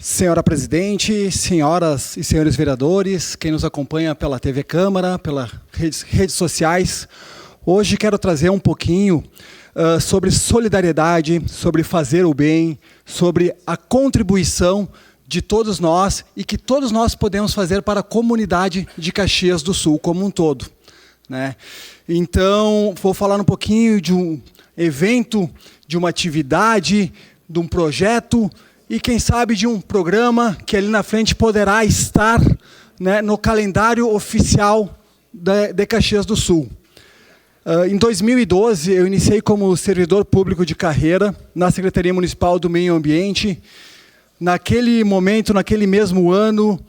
Senhora Presidente, senhoras e senhores vereadores, quem nos acompanha pela TV Câmara, pelas redes sociais, hoje quero trazer um pouquinho sobre solidariedade, sobre fazer o bem, sobre a contribuição de todos nós e que todos nós podemos fazer para a comunidade de Caxias do Sul como um todo, né? Então, vou falar um pouquinho de um evento, de uma atividade, de um projeto e, quem sabe, de um programa que ali na frente poderá estar, né, no calendário oficial de Caxias do Sul. Em 2012, eu iniciei como servidor público de carreira na Secretaria Municipal do Meio Ambiente. Naquele momento, naquele mesmo ano,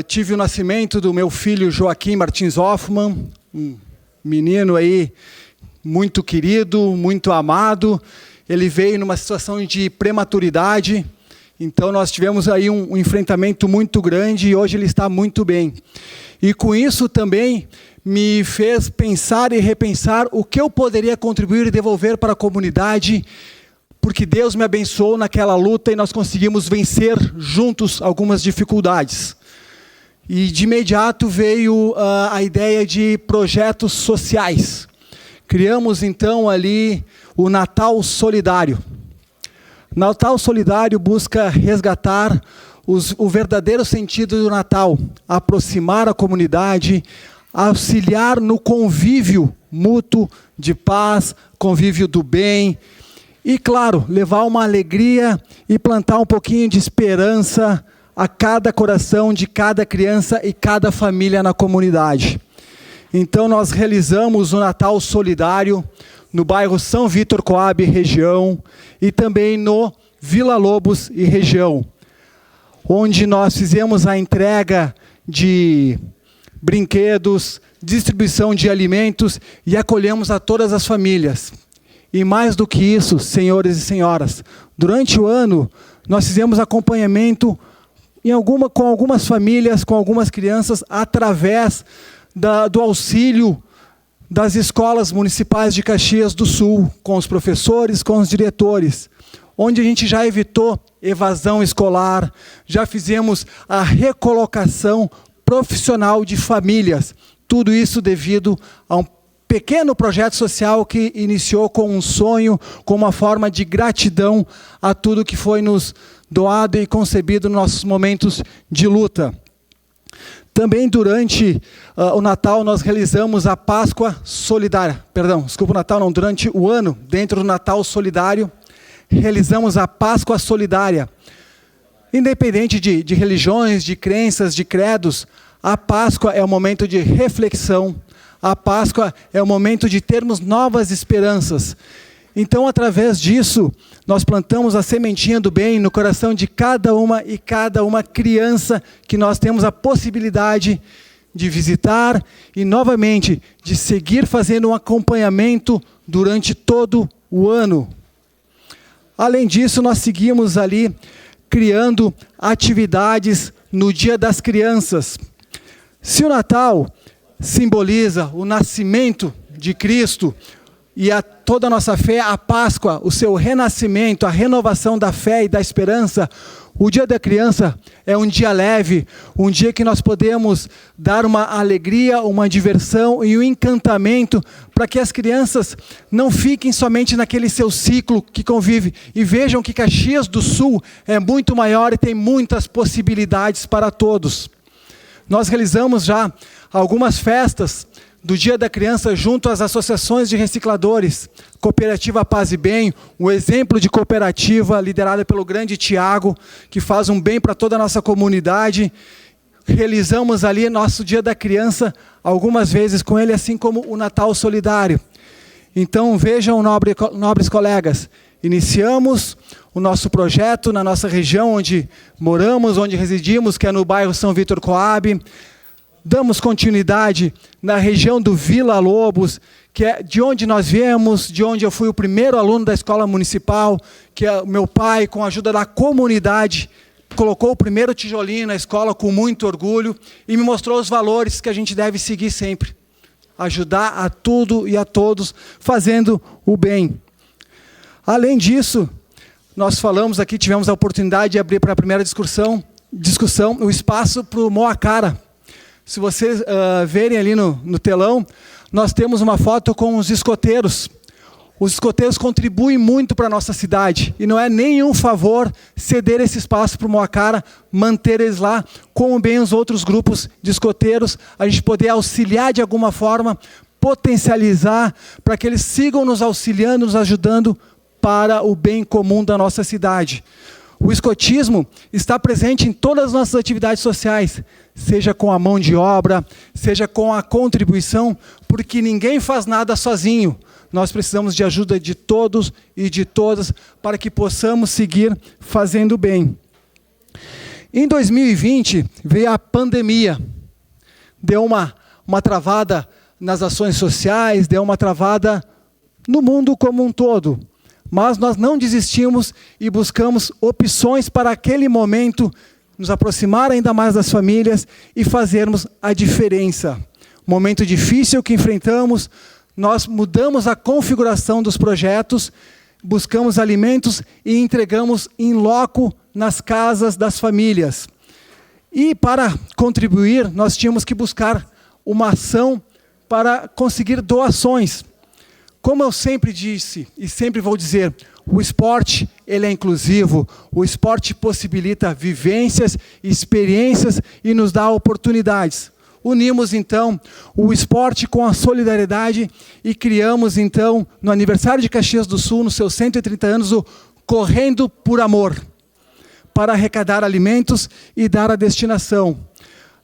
tive o nascimento do meu filho Joaquim Martins Hoffmann, um menino aí muito querido, muito amado. Ele veio numa situação de prematuridade, então nós tivemos aí um enfrentamento muito grande e hoje ele está muito bem. E com isso também me fez pensar e repensar o que eu poderia contribuir e devolver para a comunidade, porque Deus me abençoou naquela luta e nós conseguimos vencer juntos algumas dificuldades. E de imediato veio a ideia de projetos sociais. Criamos então ali o Natal Solidário. Natal Solidário busca resgatar o verdadeiro sentido do Natal, aproximar a comunidade, auxiliar no convívio mútuo de paz, convívio do bem e, claro, levar uma alegria e plantar um pouquinho de esperança a cada coração de cada criança e cada família na comunidade. Então nós realizamos o Natal Solidário no bairro São Vítor Coab região e também no Vila Lobos e região, onde nós fizemos a entrega de brinquedos, distribuição de alimentos e acolhemos a todas as famílias. E mais do que isso, senhores e senhoras, durante o ano nós fizemos acompanhamento com algumas famílias, com algumas crianças, através do auxílio das escolas municipais de Caxias do Sul, com os professores, com os diretores, onde a gente já evitou evasão escolar, já fizemos a recolocação profissional de famílias, tudo isso devido a um pequeno projeto social que iniciou com um sonho, com uma forma de gratidão a tudo que foi nos doado e concebido nos nossos momentos de luta. Também durante o Natal nós realizamos a Páscoa Solidária, durante o ano, dentro do Natal Solidário, realizamos a Páscoa Solidária. Independente de religiões, de crenças, de credos, a Páscoa é um momento de reflexão, a Páscoa é um momento de termos novas esperanças. Então, através disso, nós plantamos a sementinha do bem no coração de cada uma criança que nós temos a possibilidade de visitar e, novamente, de seguir fazendo um acompanhamento durante todo o ano. Além disso, nós seguimos ali criando atividades no Dia das Crianças. Se o Natal simboliza o nascimento de Cristo, e toda a nossa fé, a Páscoa, o seu renascimento, a renovação da fé e da esperança, o Dia da Criança é um dia leve, um dia que nós podemos dar uma alegria, uma diversão e um encantamento para que as crianças não fiquem somente naquele seu ciclo que convive e vejam que Caxias do Sul é muito maior e tem muitas possibilidades para todos. Nós realizamos já algumas festas do Dia da Criança junto às associações de recicladores, Cooperativa Paz e Bem, um exemplo de cooperativa liderada pelo grande Tiago, que faz um bem para toda a nossa comunidade. Realizamos ali nosso Dia da Criança algumas vezes com ele, assim como o Natal Solidário. Então vejam, nobres colegas, iniciamos o nosso projeto na nossa região onde moramos, onde residimos, que é no bairro São Vítor Coab. Damos continuidade na região do Vila Lobos, que é de onde nós viemos, de onde eu fui o primeiro aluno da escola municipal, que é o meu pai, com a ajuda da comunidade, colocou o primeiro tijolinho na escola com muito orgulho e me mostrou os valores que a gente deve seguir sempre. Ajudar a tudo e a todos, fazendo o bem. Além disso, nós falamos aqui, tivemos a oportunidade de abrir para a primeira discussão o espaço para o Moacara. Se vocês verem ali no telão, nós temos uma foto com os escoteiros. Os escoteiros contribuem muito para a nossa cidade, e não é nenhum favor ceder esse espaço para o Moacara, manter eles lá, como bem os outros grupos de escoteiros, a gente poder auxiliar de alguma forma, potencializar, para que eles sigam nos auxiliando, nos ajudando para o bem comum da nossa cidade. O escotismo está presente em todas as nossas atividades sociais, seja com a mão de obra, seja com a contribuição, porque ninguém faz nada sozinho. Nós precisamos de ajuda de todos e de todas para que possamos seguir fazendo bem. Em 2020, veio a pandemia. Deu uma travada nas ações sociais, deu uma travada no mundo como um todo. Mas nós não desistimos e buscamos opções para aquele momento, nos aproximar ainda mais das famílias e fazermos a diferença. Momento difícil que enfrentamos, nós mudamos a configuração dos projetos, buscamos alimentos e entregamos em loco nas casas das famílias. E para contribuir, nós tínhamos que buscar uma ação para conseguir doações. Como eu sempre disse e sempre vou dizer, o esporte ele é inclusivo, o esporte possibilita vivências, experiências e nos dá oportunidades. Unimos, então, o esporte com a solidariedade e criamos, então, no aniversário de Caxias do Sul, nos seus 130 anos, o Correndo por Amor, para arrecadar alimentos e dar a destinação.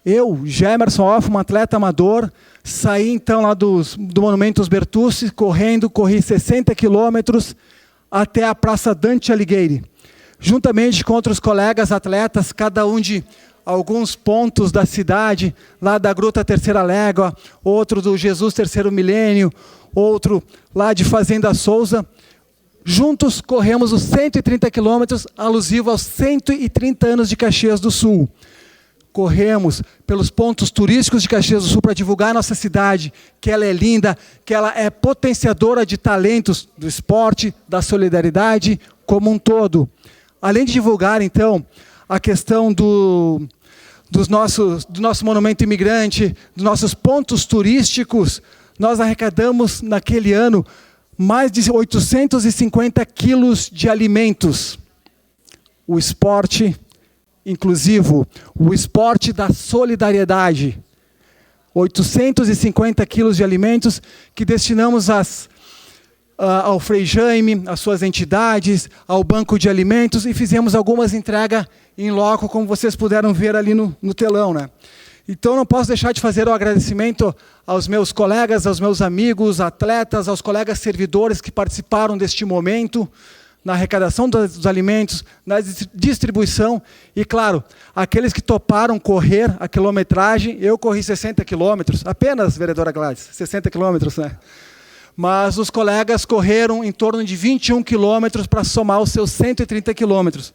Eu, Gemerson Hoff, um atleta amador, saí, então, lá do Monumento aos Bertucci, corri 60 quilômetros até a Praça Dante Alighieri. Juntamente com outros colegas atletas, cada um de alguns pontos da cidade, lá da Gruta Terceira Légua, outro do Jesus Terceiro Milênio, outro lá de Fazenda Souza. Juntos corremos os 130 quilômetros, alusivo aos 130 anos de Caxias do Sul. Corremos pelos pontos turísticos de Caxias do Sul para divulgar a nossa cidade, que ela é linda, que ela é potenciadora de talentos do esporte, da solidariedade como um todo. Além de divulgar, então, a questão do nosso monumento imigrante, dos nossos pontos turísticos, nós arrecadamos naquele ano mais de 850 quilos de alimentos. O esporte inclusivo, o esporte da solidariedade. 850 quilos de alimentos que destinamos ao Frei Jaime, às suas entidades, ao Banco de Alimentos, e fizemos algumas entregas em loco, como vocês puderam ver ali no telão, né? Então não posso deixar de fazer o agradecimento aos meus colegas, aos meus amigos, atletas, aos colegas servidores que participaram deste momento, na arrecadação dos alimentos, na distribuição, e claro, aqueles que toparam correr a quilometragem. Eu corri 60 quilômetros, apenas, vereadora Gladys, 60 quilômetros, né? Mas os colegas correram em torno de 21 quilômetros para somar os seus 130 quilômetros.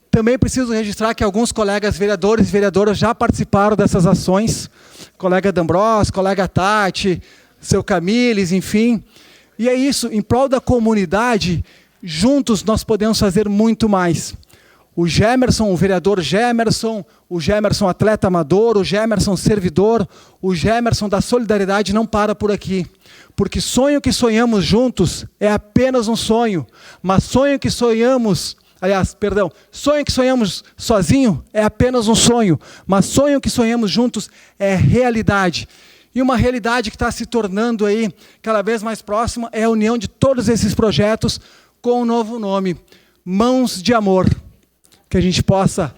Também preciso registrar que alguns colegas vereadores e vereadoras já participaram dessas ações, colega D'Ambros, colega Tati, seu Camiles, enfim. E é isso, em prol da comunidade, juntos nós podemos fazer muito mais. O Gemerson, o vereador Gemerson, o Gemerson atleta amador, o Gemerson servidor, o Gemerson da solidariedade não para por aqui. Porque sonho que sonhamos juntos é apenas um sonho, mas sonho que sonhamos sozinho é apenas um sonho, mas sonho que sonhamos juntos é realidade. E uma realidade que está se tornando aí cada vez mais próxima é a união de todos esses projetos com um novo nome, Mãos de Amor. Que a gente possa...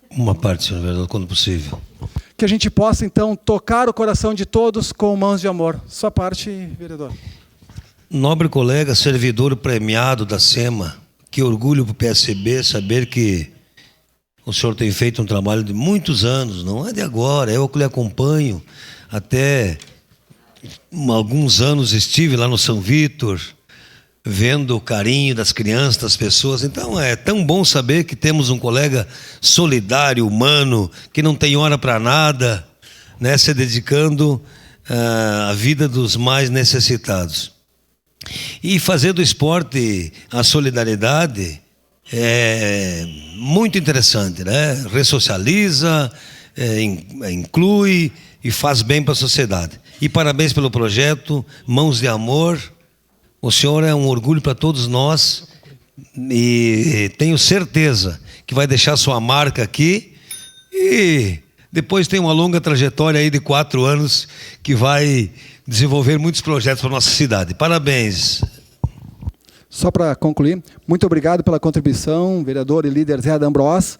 Uma parte, senhor vereador, quando possível. Que a gente possa, então, tocar o coração de todos com mãos de amor. Sua parte, vereador. Nobre colega, servidor premiado da SEMA, que orgulho para o PSB saber que o senhor tem feito um trabalho de muitos anos, não é de agora, eu que lhe acompanho. Até alguns anos estive lá no São Vítor, vendo o carinho das crianças, das pessoas. Então é tão bom saber que temos um colega solidário, humano, que não tem hora para nada, né, se dedicando à vida dos mais necessitados. E fazer do esporte a solidariedade é muito interessante, né? Ressocializa, inclui e faz bem para a sociedade. E parabéns pelo projeto Mãos de Amor. O senhor é um orgulho para todos nós e tenho certeza que vai deixar sua marca aqui e depois tem uma longa trajetória aí de 4 anos que vai desenvolver muitos projetos para a nossa cidade. Parabéns. Só para concluir, muito obrigado pela contribuição, vereador e líder Zé D'Ambrós.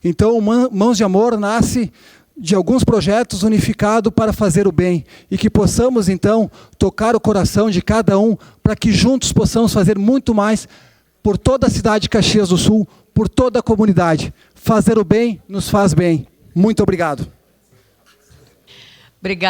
Então, Mãos de Amor nasce de alguns projetos unificados para fazer o bem e que possamos, então, tocar o coração de cada um para que juntos possamos fazer muito mais por toda a cidade de Caxias do Sul, por toda a comunidade. Fazer o bem nos faz bem. Muito obrigado. Obrigada.